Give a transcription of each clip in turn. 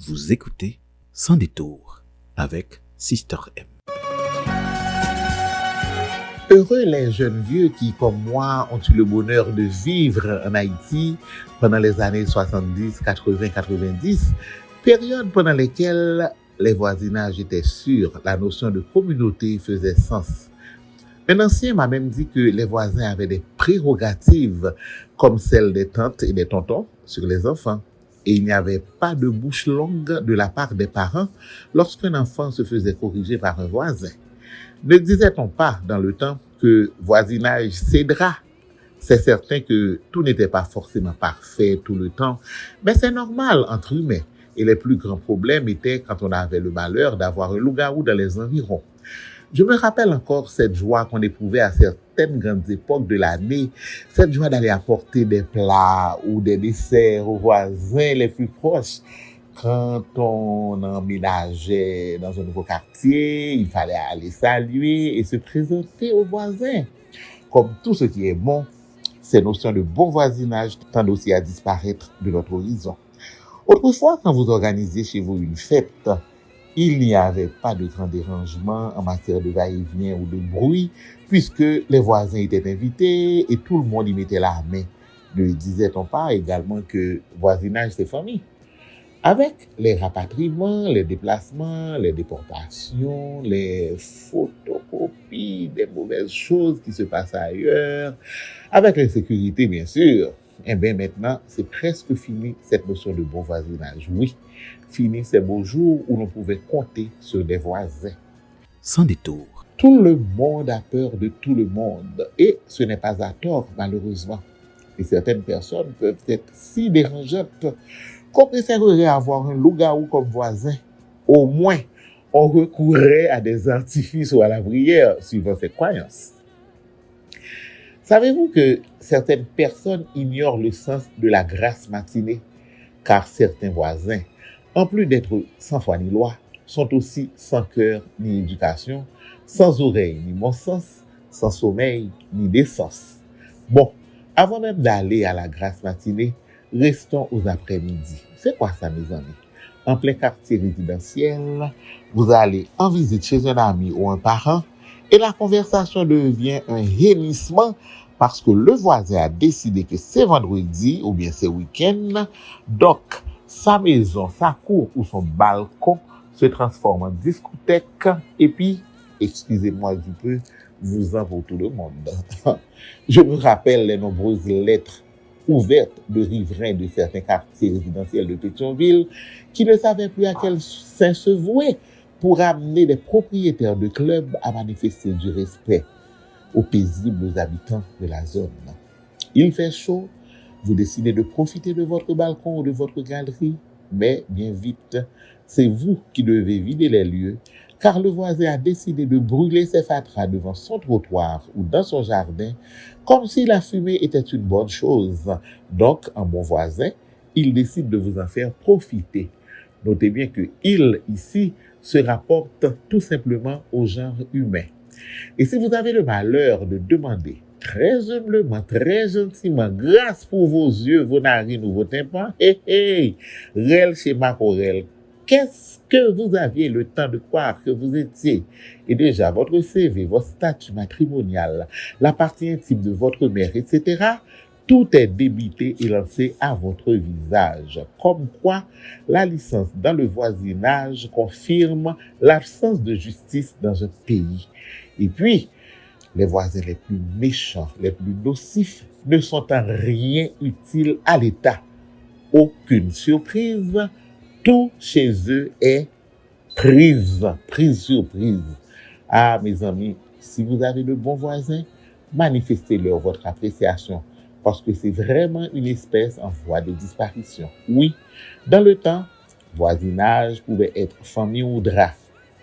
Vous écoutez Sans détour avec Sister M. Heureux les jeunes vieux qui, comme moi, ont eu le bonheur de vivre en Haïti pendant les années 70, 80, 90, période pendant lesquelles les voisinages étaient sûrs, la notion de communauté faisait sens. Un ancien m'a même dit que les voisins avaient des prérogatives comme celles des tantes et des tontons sur les enfants. Et il n'y avait pas de bouche longue de la part des parents lorsqu'un enfant se faisait corriger par un voisin. Ne disait-on pas dans le temps que voisinage cédera? C'est certain que tout n'était pas forcément parfait tout le temps, mais c'est normal entre humains. Et les plus grands problèmes étaient quand on avait le malheur d'avoir un loup-garou dans les environs. Je me rappelle encore cette joie qu'on éprouvait à certaines grandes époques de l'année, cette joie d'aller apporter des plats ou des desserts aux voisins les plus proches. Quand on emménageait dans un nouveau quartier, il fallait aller saluer et se présenter aux voisins. Comme tout ce qui est bon, ces notions de bon voisinage tendent aussi à disparaître de notre horizon. Autrefois, quand vous organisiez chez vous une fête, il n'y avait pas de grand dérangement en matière de va-et-vient ou de bruit, puisque les voisins étaient invités et tout le monde y mettait la main. Ne disait-on pas également que voisinage, c'est famille? Avec les rapatriements, les déplacements, les déportations, les photocopies des mauvaises choses qui se passent ailleurs, avec l'insécurité bien sûr, eh bien maintenant, c'est presque fini cette notion de bon voisinage. Oui, fini ces beaux jours où l'on pouvait compter sur des voisins. Sans détour. Tout le monde a peur de tout le monde et ce n'est pas à tort malheureusement. Et certaines personnes peuvent être si dérangeantes qu'on préférerait avoir un loup-garou comme voisin. Au moins, on recourrait à des artifices ou à la prière suivant ses croyances. Savez-vous que certaines personnes ignorent le sens de la grâce matinée, car certains voisins, en plus d'être sans foi ni loi, sont aussi sans cœur ni éducation, sans oreille ni bon sens, sans sommeil ni décence. Bon, avant même d'aller à la grâce matinée, restons aux après-midi. C'est quoi ça, mes amis? En plein quartier résidentiel, vous allez en visite chez un ami ou un parent et la conversation devient un hennissement parce que le voisin a décidé que c'est vendredi ou bien c'est week-end. Donc, sa maison, sa cour ou son balcon se transforme en discothèque et puis, excusez-moi du peu, vous en pour tout le monde. Je me rappelle les nombreuses lettres ouvertes de riverains de certains quartiers résidentiels de Pétionville qui ne savaient plus à quel saint se vouer pour amener des propriétaires de clubs à manifester du respect aux paisibles habitants de la zone. Il fait chaud, vous décidez de profiter de votre balcon ou de votre galerie, mais bien vite, c'est vous qui devez vider les lieux, car le voisin a décidé de brûler ses fatras devant son trottoir ou dans son jardin, comme si la fumée était une bonne chose. Donc, en bon voisin, il décide de vous en faire profiter. Notez bien que « il » ici se rapporte tout simplement au genre humain. Et si vous avez le malheur de demander très humblement, très gentiment, grâce pour vos yeux, vos narines ou vos tympans, réel schéma corel, qu'est-ce que vous aviez le temps de croire que vous étiez? Et déjà, votre CV, votre statut matrimonial, la partie intime de votre mère, etc., tout est débité et lancé à votre visage. Comme quoi, la licence dans le voisinage confirme l'absence de justice dans un pays. Et puis, les voisins les plus méchants, les plus nocifs ne sont en rien utiles à l'État. Aucune surprise, tout chez eux est prise sur prise. Ah, mes amis, si vous avez de bons voisins, manifestez-leur votre appréciation parce que c'est vraiment une espèce en voie de disparition. Oui, dans le temps, voisinage pouvait être famille ou drap.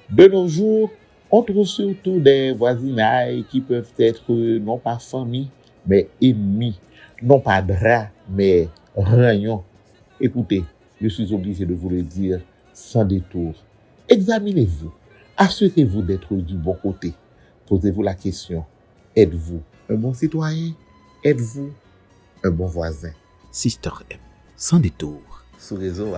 De nos jours, on trouve surtout des voisinages qui peuvent être non pas famille, mais ennemis, non pas drap, mais rayon. Écoutez, je suis obligé de vous le dire sans détour. Examinez-vous, assurez-vous d'être du bon côté. Posez-vous la question, êtes-vous un bon citoyen? Êtes-vous un bon voisin? Sister M. Sans détour. Sous réseau.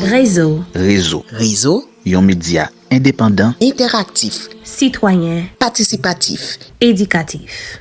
Réseau. Réseau. Yon média indépendant, Interactif. Citoyen. Participatif. Éducatif.